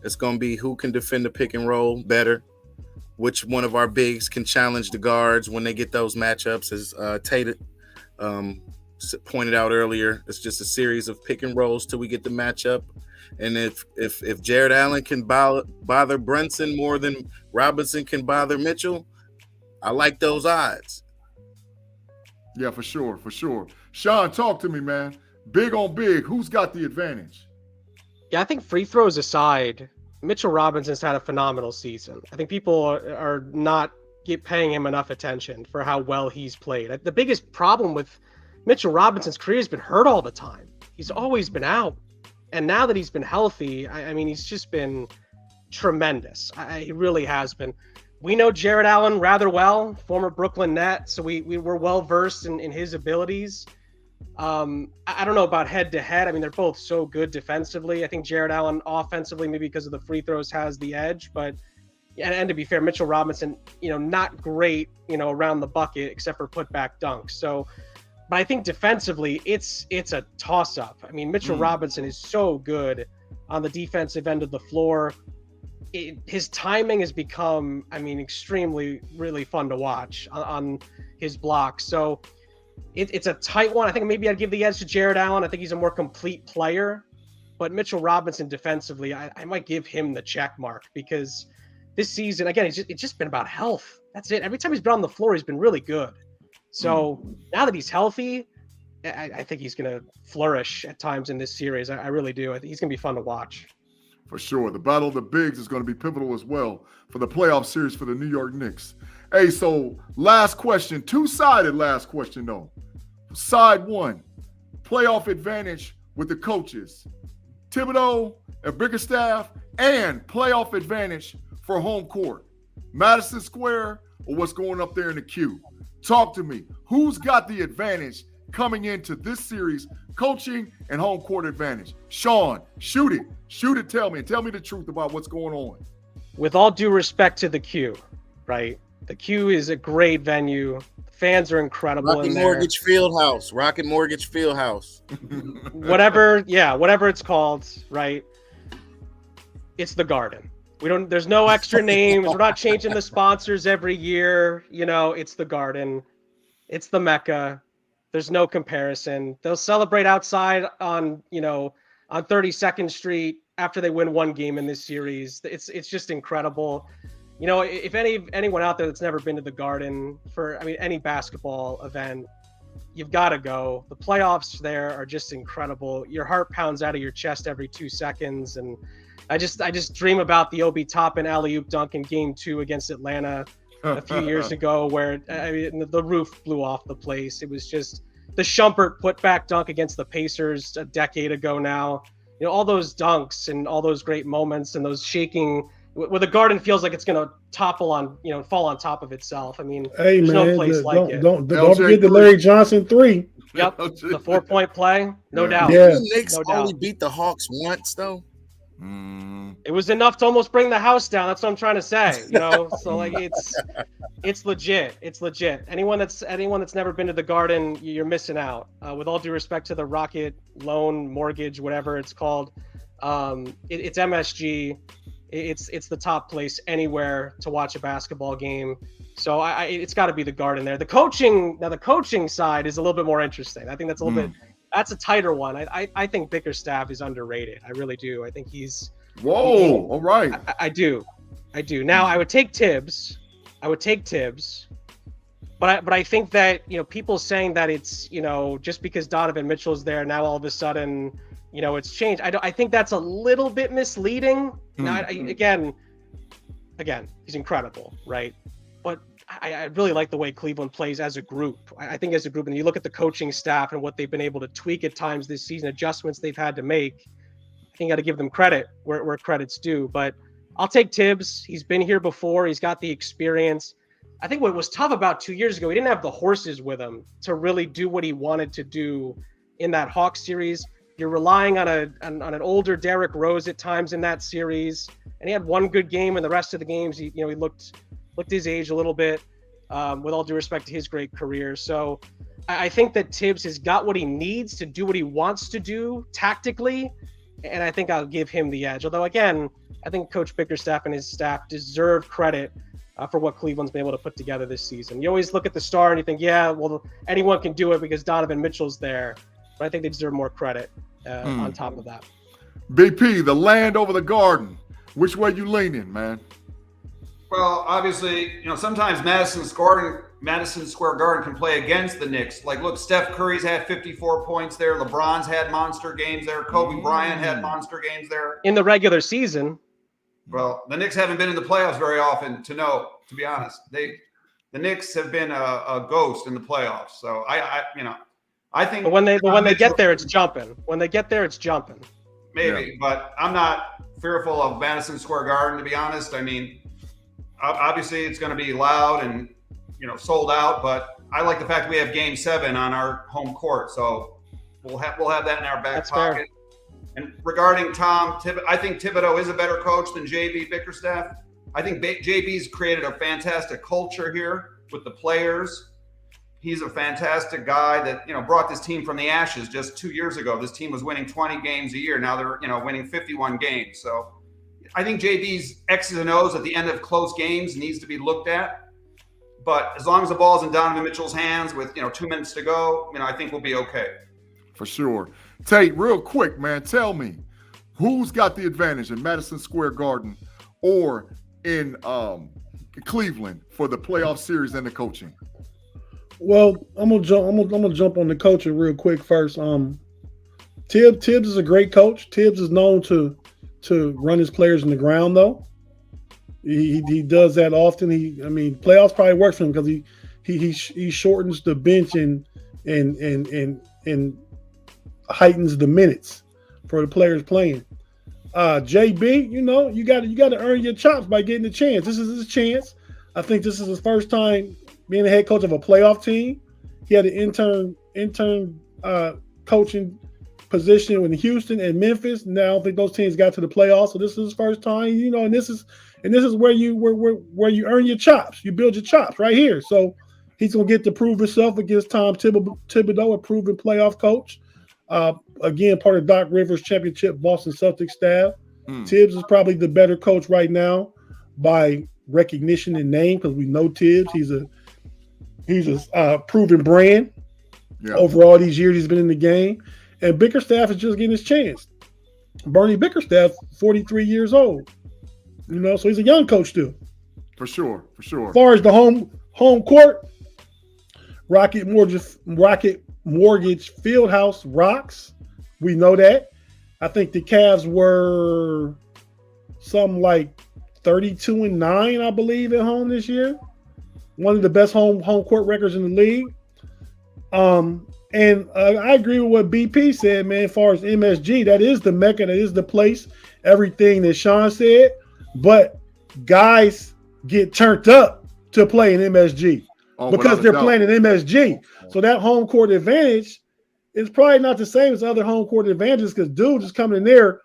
it's going to be who can defend the pick and roll better. Which one of our bigs can challenge the guards when they get those matchups? As Tate pointed out earlier, it's just a series of pick and rolls till we get the matchup. And if Jared Allen can bother Brunson more than Robinson can bother Mitchell, I like those odds. Yeah, for sure, for sure. Sean, talk to me, man. Big on big, who's got the advantage? Yeah, I think free throws aside, Mitchell Robinson's had a phenomenal season. I think people are not paying him enough attention for how well he's played. The biggest problem with Mitchell Robinson's career has been hurt all the time. He's always been out. And now that he's been healthy, I mean, he's just been tremendous. He really has been. We know Jared Allen rather well, former Brooklyn Net, so we were well versed in his abilities. I don't know about head to head. I mean, they're both so good defensively. I think Jared Allen offensively, maybe because of the free throws, has the edge. But and to be fair, Mitchell Robinson, not great, around the bucket except for putback dunks. So, but I think defensively, it's a toss up. I mean, Mitchell Robinson is so good on the defensive end of the floor. His timing has become, extremely really fun to watch on his blocks. So it's a tight one. I think maybe I'd give the edge to Jared Allen. I think he's a more complete player. But Mitchell Robinson defensively, I might give him the check mark, because this season, again, it's just been about health. That's it. Every time he's been on the floor, he's been really good. So now that he's healthy, I think he's going to flourish at times in this series. I really do. I think he's going to be fun to watch. For sure. The battle of the bigs is going to be pivotal as well for the playoff series for the New York Knicks. Hey, so last question, two-sided last question, though. Side one, playoff advantage with the coaches, Thibodeau and Bickerstaff, and playoff advantage for home court, Madison Square or what's going up there in the queue. Talk to me. Who's got the advantage coming into this series, coaching and home court advantage? Sean, shoot it. Shoot it. Tell me the truth about what's going on. With all due respect to the Q, right? The Q is a great venue. Fans are incredible Rocket in there. Mortgage Fieldhouse. Rocket Mortgage Fieldhouse. Whatever it's called, right? It's the Garden. There's no extra names. We're not changing the sponsors every year. It's the Garden. It's the Mecca. There's no comparison. They'll celebrate outside on 32nd Street after they win one game in this series. It's just incredible. If anyone out there that's never been to the Garden for any basketball event, you've got to go. The playoffs there are just incredible. Your heart pounds out of your chest every 2 seconds, and I just dream about the Obi Toppin alley-oop dunk in Game 2 against Atlanta a few years ago, where the roof blew off the place. It was just the Shumpert putback dunk against the Pacers a decade ago now. All those dunks and all those great moments and those shaking, where the Garden feels like it's going to fall on top of itself. There's no place like it. Don't forget the Larry Johnson 3. Yep, the 4-point play, no doubt. Yeah. The Knicks No doubt. only beat the Hawks once, though. It was enough to almost bring the house down. That's what I'm trying to say. So it's legit. It's legit. Anyone that's never been to the Garden, you're missing out. With all due respect to the Rocket Loan Mortgage, whatever it's called, it's MSG. It's the top place anywhere to watch a basketball game. So it's got to be the Garden there. The coaching side is a little bit more interesting. I think that's a little bit. That's a tighter one. I think Bickerstaff is underrated. I really do. I think he's. Whoa! All right. I do. Now I would take Tibbs. But I think that people saying that it's just because Donovan Mitchell's there now all of a sudden it's changed. I think that's a little bit misleading. Now, again, he's incredible, right? But I really like the way Cleveland plays as a group. I think as a group, and you look at the coaching staff and what they've been able to tweak at times this season, adjustments they've had to make, I think you got to give them credit where credit's due. But I'll take Tibbs. He's been here before. He's got the experience. I think what was tough about 2 years ago, he didn't have the horses with him to really do what he wanted to do in that Hawks series. You're relying on an older Derrick Rose at times in that series, and he had one good game, and the rest of the games, he looked his age a little bit. With all due respect to his great career. So I think that Tibbs has got what he needs to do what he wants to do tactically, and I think I'll give him the edge. Although, again, I think Coach Bickerstaff and his staff deserve credit for what Cleveland's been able to put together this season. You always look at the star and you think, yeah, well, anyone can do it because Donovan Mitchell's there. But I think they deserve more credit on top of that. BP, the land over the Garden. Which way you leaning, man? Well, obviously, sometimes Madison Square Garden can play against the Knicks. Like, look, Steph Curry's had 54 points there. LeBron's had monster games there. Kobe Bryant had monster games there. In the regular season. Well, the Knicks haven't been in the playoffs very often to be honest. The Knicks have been a ghost in the playoffs. So I think. But when they get there, it's jumping. When they get there, it's jumping. Maybe, but I'm not fearful of Madison Square Garden, to be honest. Obviously it's going to be loud and sold out, but I like the fact that we have Game 7 on our home court, so we'll have that in our back pocket. Fair. And regarding Tom Thibodeau, I think Thibodeau is a better coach than JB Bickerstaff. I think JB's created a fantastic culture here with the players. He's a fantastic guy that brought this team from the ashes just 2 years ago. This team was winning 20 games a year. Now they're winning 51 games. So I think JB's X's and O's at the end of close games needs to be looked at. But as long as the ball's in Donovan Mitchell's hands with 2 minutes to go, I think we'll be okay. For sure. Tate, real quick, man, tell me, who's got the advantage in Madison Square Garden or in Cleveland for the playoff series and the coaching? Well, I'm gonna jump on the coaching real quick first. Tibbs is a great coach. Tibbs is known to run his players in the ground, though. He does that often. Playoffs probably works for him because he shortens the bench and heightens the minutes for the players playing. JB, you got to earn your chops by getting the chance. This is his chance. I think this is his first time being the head coach of a playoff team. He had an intern coaching position in Houston and Memphis. Now I don't think those teams got to the playoffs, so this is his first time. And this is where you earn your chops. You build your chops right here. So he's gonna get to prove himself against Tom Thibodeau, a proven playoff coach. Again, part of Doc Rivers' championship Boston Celtics staff. Tibbs is probably the better coach right now by recognition and name, because we know Tibbs. He's a proven brand over all these years he's been in the game. And Bickerstaff is just getting his chance. Bernie Bickerstaff, 43 years old. So he's a young coach still. For sure. As far as the home court, Rocket Mortgage Fieldhouse rocks. We know that. I think the Cavs were something like 32-9, I believe, at home this year. One of the best home court records in the league. And I agree with what BP said, man. As far as MSG, that is the mecca, that is the place. Everything that Sean said, but guys get turned up to play in MSG because they're playing in MSG. So that home court advantage is probably not the same as other home court advantages, because dudes is coming in there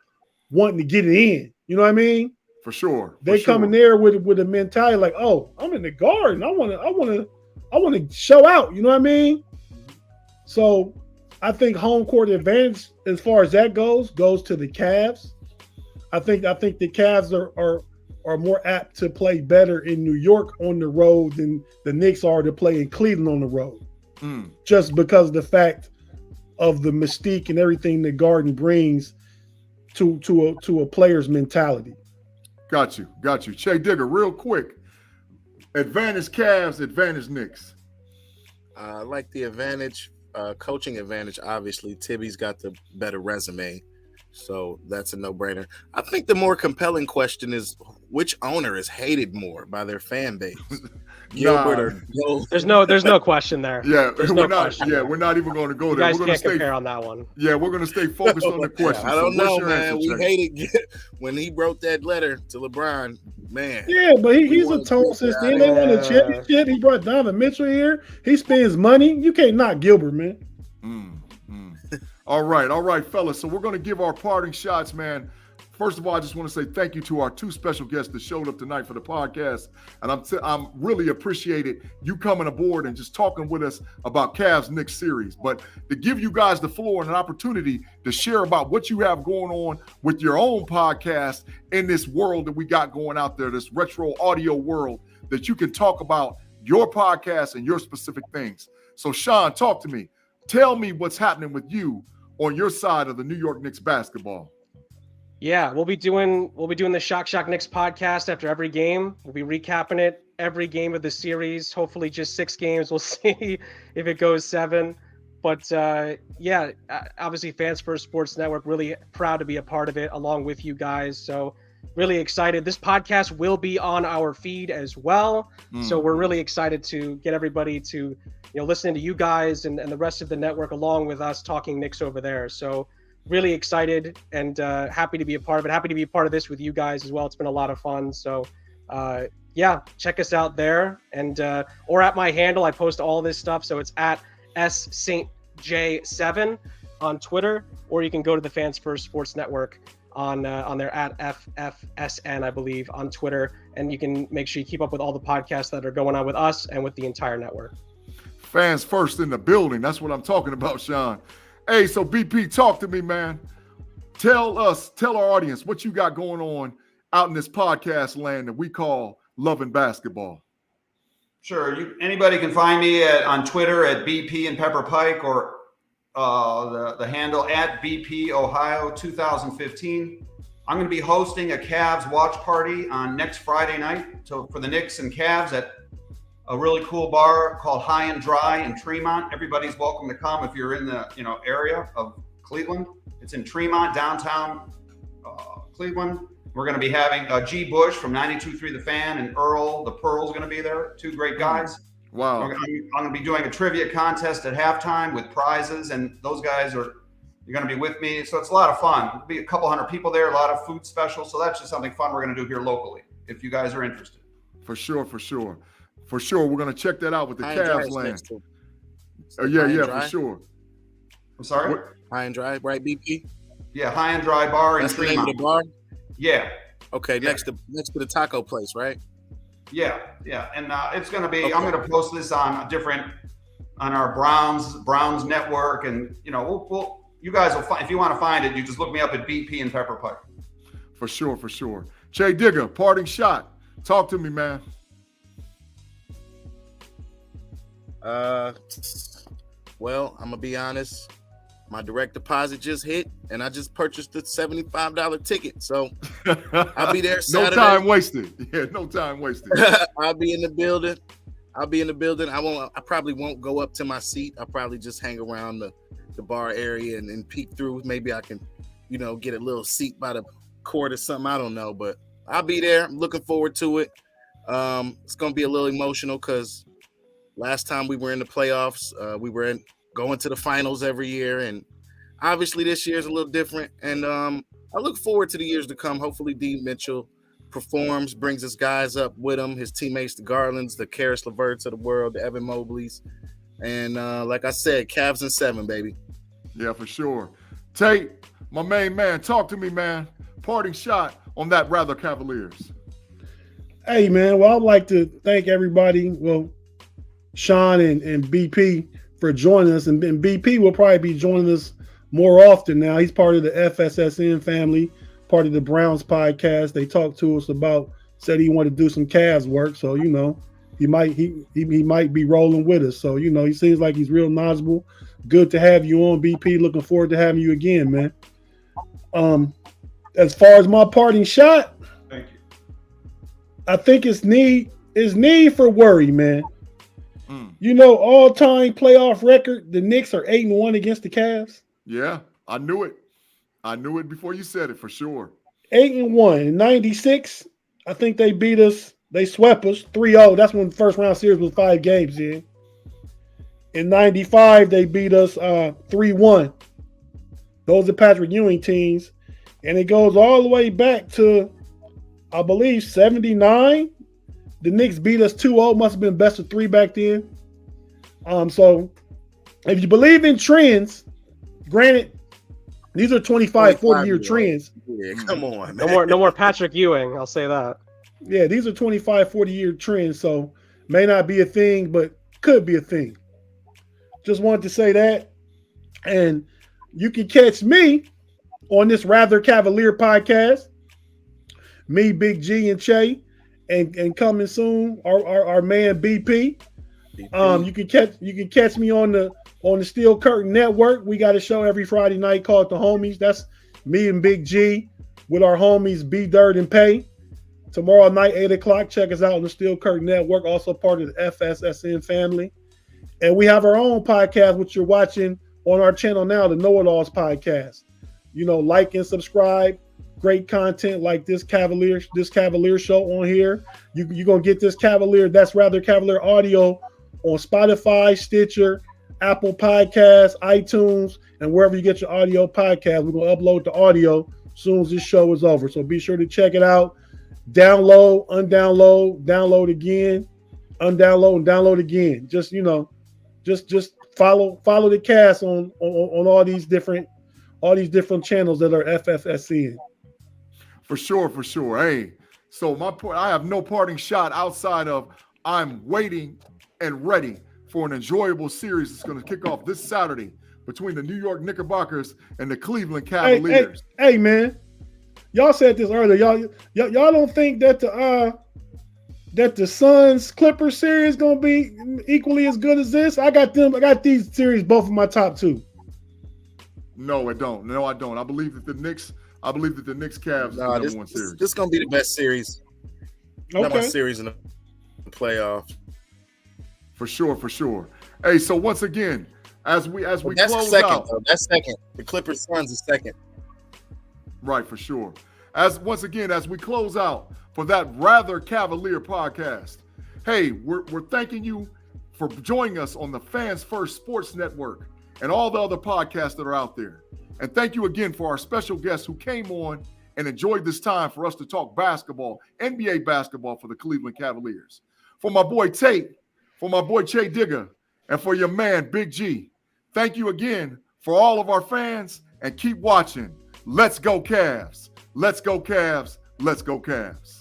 wanting to get it in. You know what I mean? For sure. They come in there with a mentality like, oh, I'm in the Garden. I want to show out. You know what I mean? So I think home court advantage, as far as that goes to the Cavs. I think the Cavs are more apt to play better in New York on the road than the Knicks are to play in Cleveland on the road. Just because of the fact of the mystique and everything the Garden brings to a player's mentality. Got you. Che Digger, real quick. Advantage Cavs, advantage Knicks. I like the advantage, coaching advantage. Obviously, Tibby's got the better resume, so that's a no-brainer. I think the more compelling question is, which owner is hated more by their fan base? Gilbert or Joe? There's no question there. Yeah, we're not even going to go you there. guys We're can't compare on that one. Yeah, we're going to stay focused on the question. I don't know, man. Answer, We Jay? hated when he wrote that letter to LeBron. Man. Yeah, but he's a tone since then. They won a championship. He brought Donovan Mitchell here. He spends money. You can't knock Gilbert, man. All right, fellas. So we're going to give our parting shots, man. First of all, I just want to say thank you to our two special guests that showed up tonight for the podcast. And I'm really appreciated you coming aboard and just talking with us about Cavs Knicks series. But to give you guys the floor and an opportunity to share about what you have going on with your own podcast in this world that we got going out there, this retro audio world, that you can talk about your podcast and your specific things. So Sean, talk to me. Tell me what's happening with you on your side of the New York Knicks basketball. Yeah, we'll be doing the Shock Knicks podcast after every game. We'll be recapping it, every game of the series. Hopefully just 6 games. We'll see if it goes 7. But obviously Fans First Sports Network, really proud to be a part of it along with you guys. So really excited. This podcast will be on our feed as well. So we're really excited to get everybody to, listening to you guys and the rest of the network along with us talking Knicks over there. So really excited and happy to be a part of it. Happy to be a part of this with you guys as well. It's been a lot of fun. So check us out there and or at my handle. I post all this stuff. So it's at SSJ7 on Twitter, or you can go to the Fans First Sports Network on their at FFSN, I believe, on Twitter. And you can make sure you keep up with all the podcasts that are going on with us and with the entire network. Fans First in the building. That's what I'm talking about, Sean. Hey, so BP, talk to me, man. Tell our audience what you got going on out in this podcast land that we call Loving Basketball. Sure. Anybody can find me on Twitter at BP and Pepper Pike, or the handle at BP Ohio 2015. I'm going to be hosting a Cavs watch party on next Friday night for the Knicks and Cavs at a really cool bar called High and Dry in Tremont. Everybody's welcome to come if you're in the area of Cleveland. It's in Tremont, downtown Cleveland. We're going to be having G. Bush from 92.3 The Fan and Earl the Pearl's going to be there. 2 great guys. Wow. I'm going to be doing a trivia contest at halftime with prizes, and those guys you're going to be with me. So it's a lot of fun. There'll be a couple hundred people there, a lot of food specials. So that's just something fun we're going to do here locally if you guys are interested. For sure. For sure, we're gonna check that out with the High and Dry Cavs is land. next to- Yeah, High and yeah, Dry? for sure. I'm sorry. What- High and Dry, right, BP? Yeah, High and Dry Bar in That's the name of Tremont. the bar. Yeah, Okay, Yeah. next to the taco place, right? yeah. And it's going to be. Okay. I'm going to post this on our Browns network, and we'll you guys will find, if you want to find it, you just look me up at BP and Pepper Pike. For sure, for sure. Che Digger, parting shot. Talk to me, man. Well, I'm gonna be honest. My direct deposit just hit, and I just purchased the $75 ticket. So I'll be there No Saturday. time wasted. Yeah, no time wasted. I'll be in the building. I probably won't go up to my seat. I'll probably just hang around the bar area and peek through. Maybe I can, get a little seat by the court or something. I don't know, but I'll be there. I'm looking forward to it. It's gonna be a little emotional because last time we were in the playoffs, we were going to the finals every year, and obviously this year is a little different. And I look forward to the years to come. Hopefully, D. Mitchell performs, brings his guys up with him, his teammates, the Garlands, the Karis LeVerts of the world, the Evan Mobleys, and like I said, Cavs in 7, baby. Yeah, for sure. Tate, my main man, talk to me, man. Parting shot on that rather Cavaliers. Hey, man. Well, I'd like to thank everybody. Well, Sean and BP for joining us. And BP will probably be joining us more often now. He's part of the FSSN family, part of the Browns podcast. They talked to us said he wanted to do some Cavs work. So, he might be rolling with us. So, he seems like he's real knowledgeable. Good to have you on, BP. Looking forward to having you again, man. As far as my parting shot, Thank you. I think it's need for worry, man. All-time playoff record, the Knicks are 8-1 against the Cavs. Yeah, I knew it. I knew it before you said it, for sure. 8-1. In 96, I think they beat us. They swept us 3-0. That's when the first round series was 5 games in. In 95, they beat us 3-1. Those are Patrick Ewing teams. And it goes all the way back to, I believe, 79. The Knicks beat us 2-0. Must have been best of 3 back then. So if you believe in trends, granted, these are 25, 40-year trends. Yeah, come on, man. No more Patrick Ewing. I'll say that. Yeah, these are 25, 40-year trends. So may not be a thing, but could be a thing. Just wanted to say that. And you can catch me on this Rather Cavalier podcast. Me, Big G, and Che. And coming soon, our man BP. You can catch me on the Steel Curtain Network. We got a show every Friday night called The Homies. That's me and Big G with our homies B Dirt and Pay. Tomorrow night, 8:00. Check us out on the Steel Curtain Network, also part of the FSSN family. And we have our own podcast, which you're watching on our channel now, the Know It Alls podcast. Like and subscribe. Great content like this Cavalier show on here. You're going to get this That's Rather Cavalier audio on Spotify, Stitcher, Apple Podcasts, iTunes, and wherever you get your audio podcast. We're going to upload the audio as soon as this show is over. So be sure to check it out. Download, undownload, download again, undownload, and download again. Just follow the cast on all these different channels that are FFSN. For sure. Hey, so I have no parting shot outside of I'm waiting and ready for an enjoyable series that's going to kick off this Saturday between the New York Knickerbockers and the Cleveland Cavaliers. Hey, man. Y'all said this earlier. Y'all don't think that the Suns Clippers series gonna be equally as good as this? I got these series both of my top 2. No, I don't. I believe that the Knicks Cavs is the number one series. This is gonna be the best series. Okay. Number one series in the playoffs. For sure. Hey, so once again, as we That's close second, out, though. That's second. The Clippers Suns is second. right? For sure. As we close out for that Rather Cavalier podcast, hey, we're thanking you for joining us on the Fans First Sports Network and all the other podcasts that are out there. And thank you again for our special guests who came on and enjoyed this time for us to talk basketball, NBA basketball for the Cleveland Cavaliers. for my boy Tate, for my boy Che Digger, and for your man Big G. Thank you again for all of our fans, and keep watching. Let's go Cavs. Let's go Cavs. Let's go Cavs.